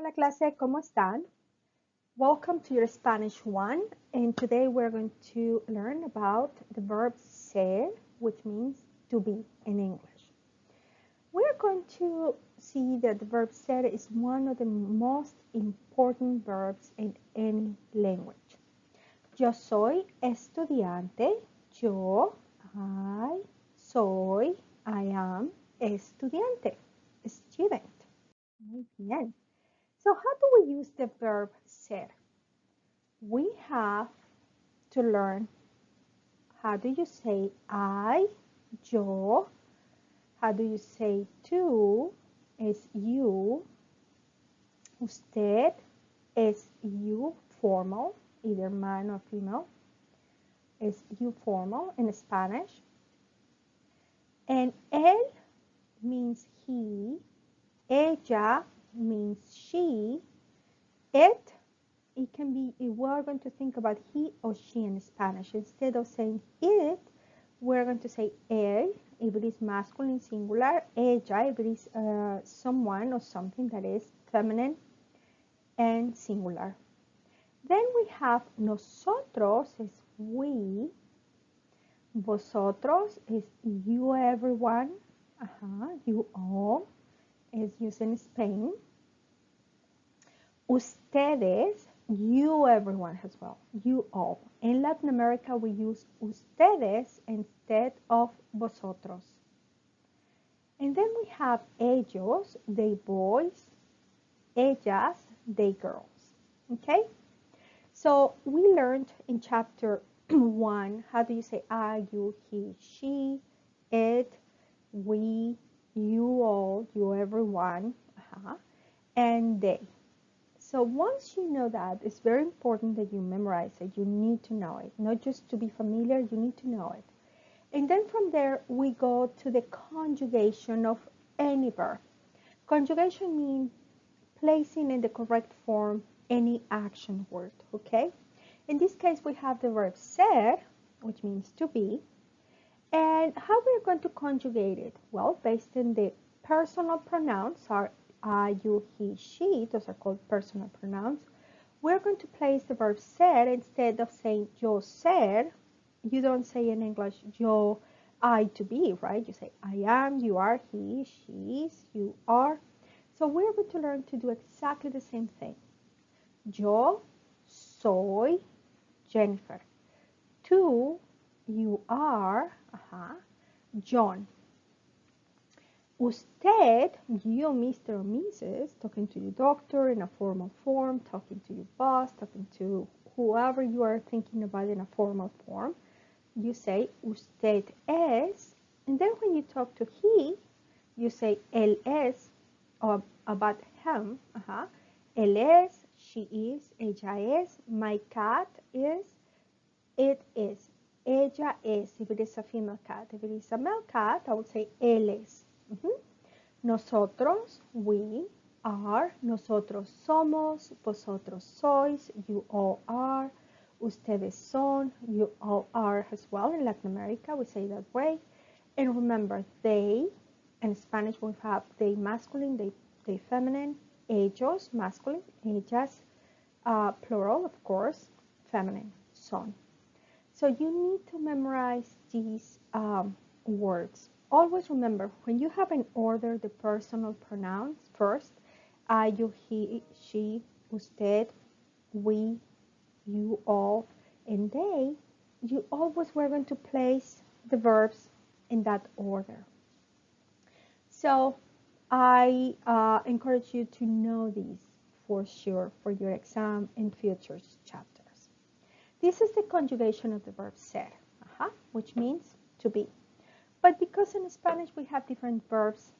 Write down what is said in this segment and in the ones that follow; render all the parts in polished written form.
Hola clase, ¿cómo están? Welcome to your Spanish 1, and today we're going to learn about the verb ser, which means to be in English. We're going to see that the verb ser is one of the most important verbs in any language. Yo soy estudiante. Yo, I, soy, I am estudiante, student. Muy bien. So how do we use the verb ser? We have to learn how do you say I, yo, how do you say tú, es you, usted, es you, formal, either man or female, es you formal in Spanish. And él means he, ella means she, it can be, we're going to think about he or she in Spanish. Instead of saying it, we're going to say él if it is masculine singular, ella if it is someone or something that is feminine and singular. Then we have nosotros is we, vosotros is you everyone, you all is used in Spain. Ustedes, you everyone as well, you all. In Latin America, we use ustedes instead of vosotros. And then we have ellos, they boys, ellas, they girls. Okay? So we learned in chapter 1, how do you say I, you, he, she, it, we, you all, you everyone, and they. So once you know that, it's very important that you memorize it. You need to know it. Not just to be familiar, you need to know it. And then from there, we go to the conjugation of any verb. Conjugation means placing in the correct form any action word, okay? In this case, we have the verb ser, which means to be. And how we're going to conjugate it? Well, based on the personal pronouns are I, you, he, she, those are called personal pronouns. We're going to place the verb ser instead of saying yo ser. You don't say in English yo, I to be, right? You say I am, you are, he, she is, you are. So we're going to learn to do exactly the same thing. Yo soy Jennifer. Tú, you are, John. Usted, you, Mr. or Mrs., talking to your doctor in a formal form, talking to your boss, talking to whoever you are thinking about in a formal form, you say usted es, and then when you talk to he, you say él es, or about him, él es, she is, ella es, my cat is, it is, ella es, if it is a female cat. If it is a male cat, I would say él es. Nosotros, we are, nosotros somos, vosotros sois, you all are, ustedes son, you all are as well. In Latin America, we say that way. And remember, they, in Spanish, we have they masculine, they feminine, ellos masculine, ellas plural, of course, feminine, son. So you need to memorize these words. Always remember, when you have in order the personal pronouns first, I, you, he, she, usted, we, you, all, and they, you always were going to place the verbs in that order. So I encourage you to know these for sure for your exam and future chapters. This is the conjugation of the verb ser, which means to be. But because in Spanish we have different verbs,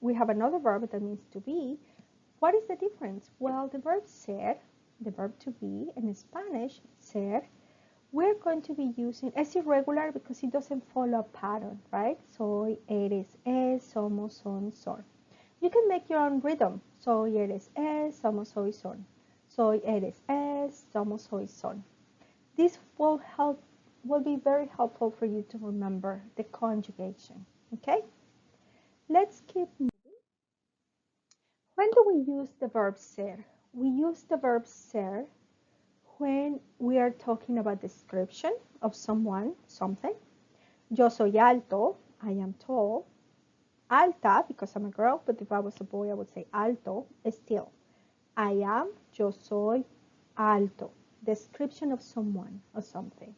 we have another verb that means to be. What is the difference? Well, the verb ser, the verb to be, in Spanish, ser, we're going to be using, it's irregular because it doesn't follow a pattern, right? Soy, eres, es, somos, son, son. You can make your own rhythm. Soy, eres, es, somos, soy, son. Soy, eres, es, somos, soy, son. This will be very helpful for you to remember the conjugation, okay? Let's keep moving. When do we use the verb ser? We use the verb ser when we are talking about description of someone, something. Yo soy alto, I am tall. Alta, because I'm a girl, but if I was a boy, I would say alto, still. I am, yo soy alto. Description of someone or something.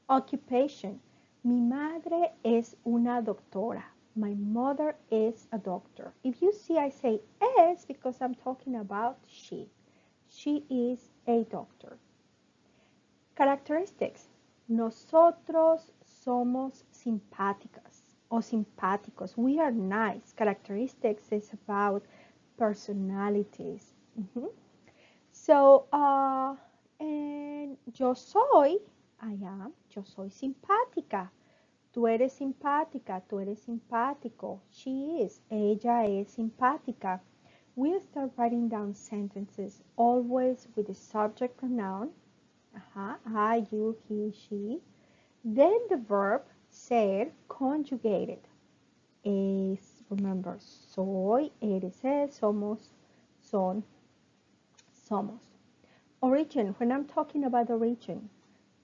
Occupation. Mi madre es una doctora. My mother is a doctor. If you see I say es because I'm talking about she. She is a doctor. Characteristics. Nosotros somos simpáticas o simpáticos. We are nice. Characteristics is about personalities. So, and yo soy, I am, yo soy simpática. Tú eres simpática, tú eres simpático. She is, ella es simpática. We start writing down sentences always with the subject pronoun. I, you, he, she. Then the verb ser conjugated. Es, remember, soy, eres, es, somos, son, somos. Origin, when I'm talking about origin,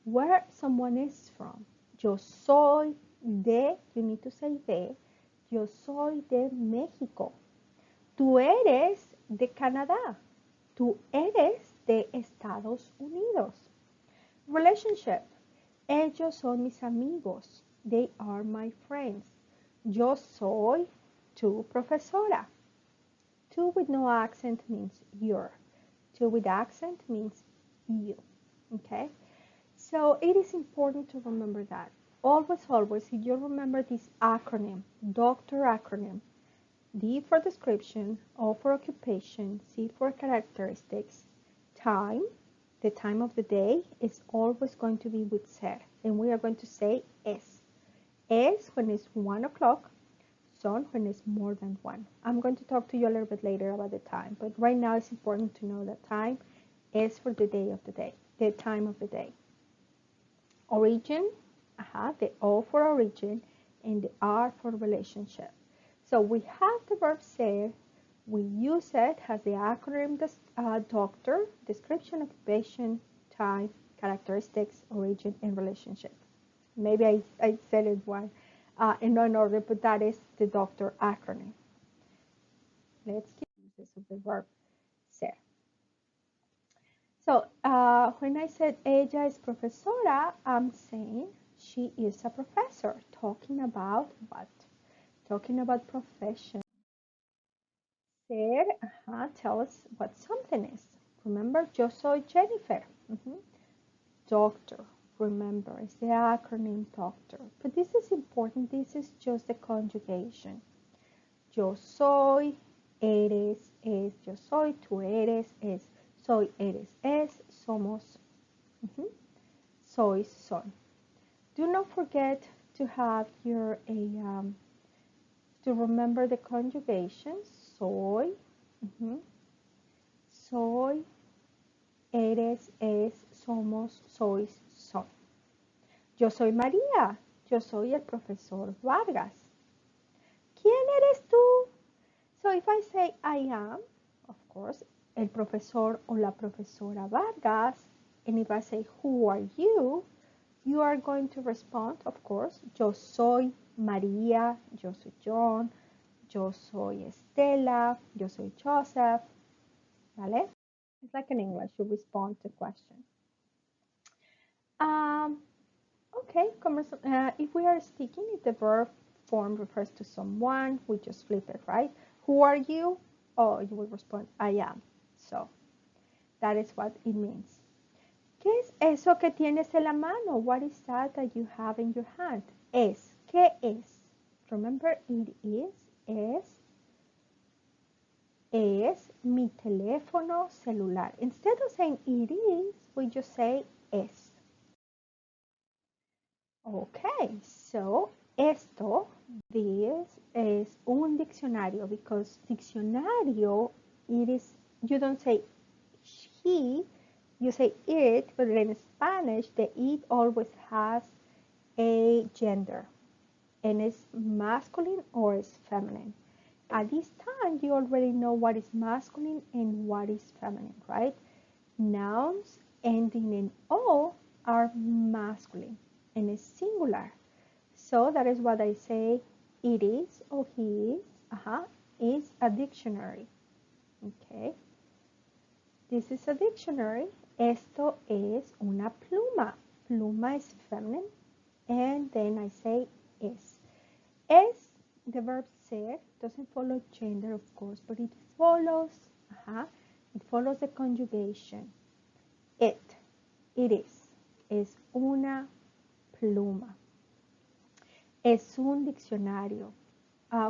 where someone is from. Yo soy de, you need to say de, yo soy de México. Tú eres de Canadá. Tú eres de Estados Unidos. Relationship. Ellos son mis amigos. They are my friends. Yo soy tu profesora. Tu with no accent means you're. Tu with accent means you. Okay? So it is important to remember that. Always, always, if you remember this acronym, doctor acronym, D for description, O for occupation, C for characteristics, time, the time of the day is always going to be with ser. And we are going to say es. Es when it's 1 o'clock, son when it's more than 1. I'm going to talk to you a little bit later about the time, but right now it's important to know that time is for the day of the day, the time of the day. Origin, the O for origin and the R for relationship. So we have the verb ser, we use it as the acronym doctor, description, occupation, time, characteristics, origin, and relationship. Maybe I said it one in no order, but that is the doctor acronym. Let's keep uses of the verb ser. So when I said ella es profesora, I'm saying she is a professor. Talking about what? Talking about profession. Ser, tell us what something is. Remember, yo soy Jennifer. Doctor. Remember, it's the acronym doctor. But this is important. This is just the conjugation. Yo soy, eres, es. Yo soy, tú eres, es. Soy, eres, es. Somos, sois, son. Do not forget to have your to remember the conjugations. Soy, soy, eres, es, somos, sois, son. Yo soy María. Yo soy el profesor Vargas. ¿Quién eres tú? So if I say I am, of course, el profesor o la profesora Vargas, and if I say who are you, you are going to respond, of course, yo soy María, yo soy John, yo soy Estela, yo soy Joseph, ¿vale? It's like in English, you respond to questions. Okay, if we are speaking, if the verb form refers to someone, we just flip it, right? Who are you? Oh, you will respond, I am. So, that is what it means. ¿Qué es eso que tienes en la mano? What is that you have in your hand? Es. ¿Qué es? Remember, it es mi teléfono celular. Instead of saying it is, we just say es. Okay, so this is un diccionario because diccionario, it is, you don't say he, you say it, but in Spanish, the it always has a gender, and it's masculine or it's feminine. At this time, you already know what is masculine and what is feminine, right? Nouns ending in O are masculine and is singular. So that is what I say it is or he is a dictionary. Okay. This is a dictionary. Esto es una pluma. Pluma is feminine. And then I say es. Es, the verb ser, doesn't follow gender, of course, but it follows, the conjugation. It es una pluma. Es un diccionario.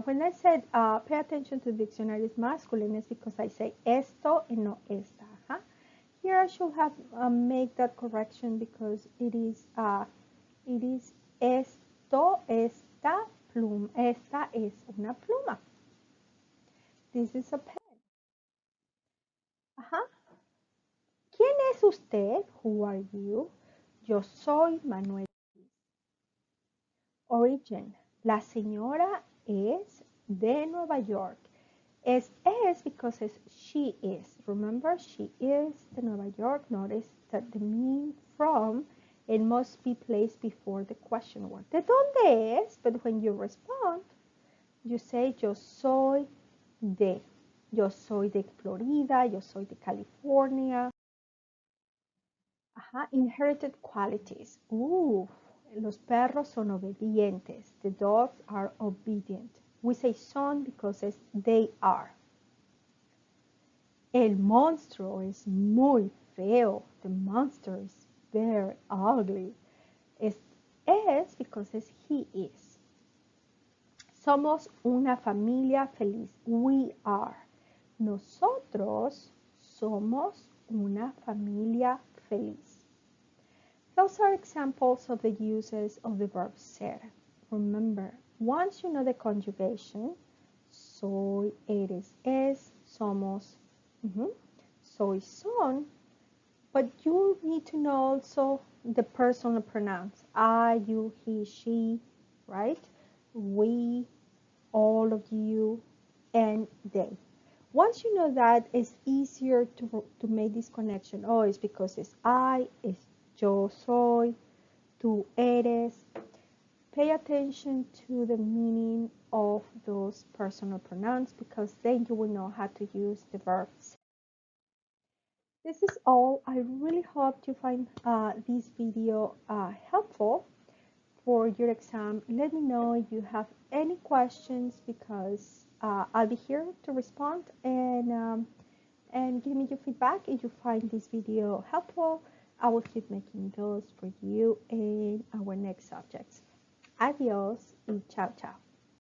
When I said pay attention to dictionaries masculine, it's because I say esto and no esta. Here I should have make that correction because it is esto, esta pluma, esta es una pluma. This is a pen. ¿Quién es usted? Who are you? Yo soy Manuel. Origin. La señora es de Nueva York. Es because it's she is. Remember, she is de Nueva York. Notice that the mean from, it must be placed before the question word. ¿De dónde es? But when you respond, you say yo soy de. Yo soy de Florida. Yo soy de California. Inherited qualities. Los perros son obedientes. The dogs are obedient. We say son because they are. El monstruo es muy feo. The monster is very ugly. Es because he is. Somos una familia feliz. We are. Nosotros somos una familia feliz. Those are examples of the uses of the verb ser. Remember, once you know the conjugation, soy, eres, es, somos, soy, son, but you need to know also the personal pronouns. I, you, he, she, right? We, all of you, and they. Once you know that, it's easier to make this connection. Oh, it's because it's I, it's yo soy, tú eres. Pay attention to the meaning of those personal pronouns because then you will know how to use the verbs. This is all. I really hope you find this video helpful for your exam. Let me know if you have any questions because I'll be here to respond and give me your feedback if you find this video helpful. I will keep making those for you in our next subjects. Adios y chao chao.